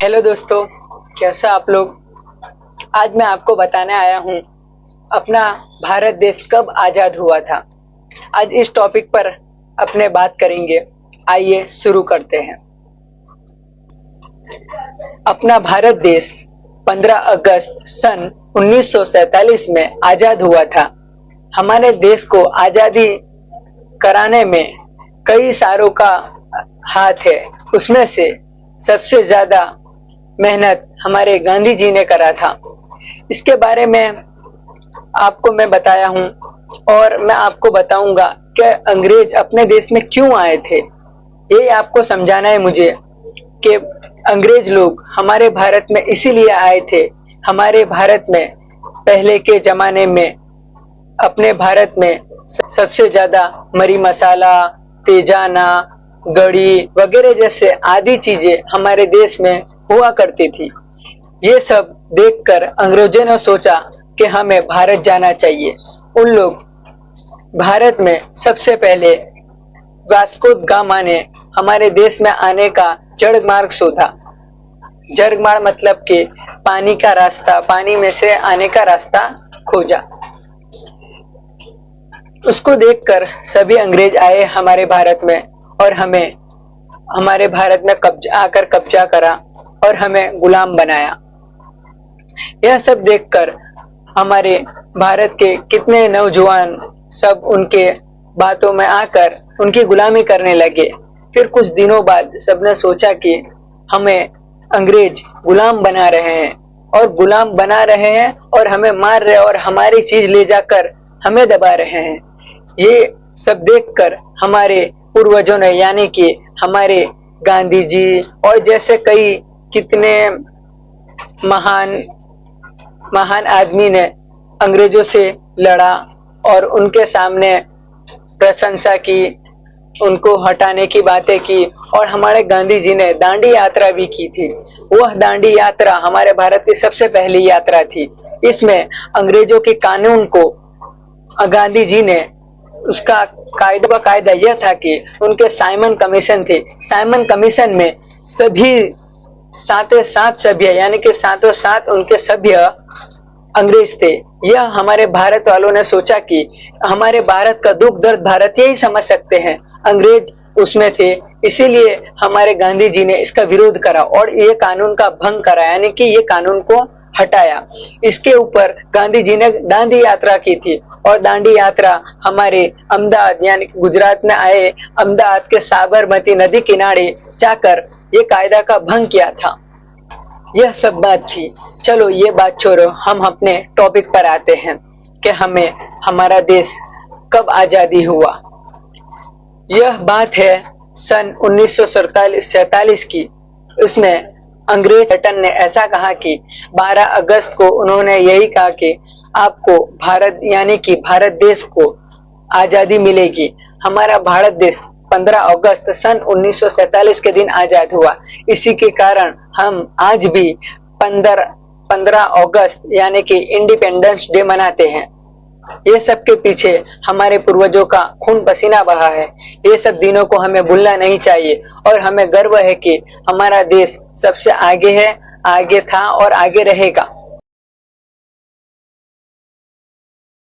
Hello दोस्तों, कैसा आप लोग। आज मैं आपको बताने आया हूँ अपना भारत देश कब आज़ाद हुआ था। आज इस टॉपिक पर अपने बात करेंगे। आइए शुरू करते हैं। अपना भारत देश 15 अगस्त सन 1947 में आज़ाद हुआ था। हमारे देश को आज़ादी कराने में कई सारों का हाथ है। उसमें से सबसे ज़्यादा मेहनत हमारे गांधी जी ने करा था। इसके बारे में आपको मैं बताया हूँ और मैं आपको बताऊंगा कि अंग्रेज अपने देश में क्यों आए थे। ये आपको समझाना है मुझे कि अंग्रेज लोग हमारे भारत में इसीलिए आए थे। हमारे भारत में पहले के जमाने में अपने भारत में सबसे ज्यादा मरी मसाला, तेजाना, गड़ी वगैरह जैसे आदि चीजें हमारे देश में हुआ करती थी। ये सब देखकर अंग्रेजों ने सोचा कि हमें भारत जाना चाहिए। उन लोग भारत में सबसे पहले वास्को द गामा ने हमारे देश में आने का जड़ मार्ग शोधा। जड़ मार्ग मतलब कि पानी का रास्ता, पानी में से आने का रास्ता खोजा। उसको देखकर सभी अंग्रेज आए हमारे भारत में और हमें हमारे भारत में कब्जा करा और हमें गुलाम बनाया। यह सब देखकर हमारे भारत के कितने नौजवान सब उनके बातों में आकर उनकी गुलामी करने लगे। फिर कुछ दिनों बाद सबने सोचा कि हमें अंग्रेज गुलाम बना रहे हैं और गुलाम बना रहे हैं और हमें मार रहे हैं और हमारी चीज ले जाकर हमें दबा रहे हैं। ये सब देखकर हमारे पूर्वजों ने यानी कि हमारे गांधी जी और जैसे कई कितने महान आदमी ने अंग्रेजों से लड़ा और उनके सामने प्रशंसा की, उनको हटाने की बातें की। और हमारे गांधी जी ने दांडी यात्रा भी की थी। वह दांडी यात्रा हमारे भारत की सबसे पहली यात्रा थी। इसमें अंग्रेजों के कानून को गांधी जी ने उसका कायदा यह था कि उनके साइमन कमीशन थे। साइमन कमीशन में सभी सात सभ्य यानी कि सातों सात उनके सभ्य अंग्रेज थे। यह हमारे भारत वालों ने सोचा कि हमारे भारत का दुख दर्द भारतीय ही समझ सकते हैं, अंग्रेज उसमें थे। इसीलिए हमारे गांधी जी ने इसका विरोध करा और ये कानून का भंग करा यानी कि ये कानून को हटाया। इसके ऊपर गांधी जी ने दांडी यात्रा की थी और दांडी यात्रा हमारे अहमदाबाद यानी कि गुजरात में आए। अहमदाबाद के साबरमती नदी किनारे जाकर ये कायदा का भंग किया था। यह सब बात थी। चलो ये बात छोड़ो, हम अपने टॉपिक पर आते हैं कि हमें हमारा देश कब आजादी हुआ। यह बात है सन 1947 की। उसमें अंग्रेज पैटर्न ने ऐसा कहा कि 12 अगस्त को उन्होंने यही कहा कि आपको भारत यानी कि भारत देश को आजादी मिलेगी। हमारा भारत देश 15 अगस्त सन 1947 के दिन आजाद हुआ। इसी के कारण हम आज भी 15 अगस्त यानी कि इंडिपेंडेंस डे मनाते हैं। ये सब के पीछे हमारे पूर्वजों का खून पसीना बहा है। ये सब दिनों को हमें भूलना नहीं चाहिए और हमें गर्व है कि हमारा देश सबसे आगे है, आगे था और आगे रहेगा।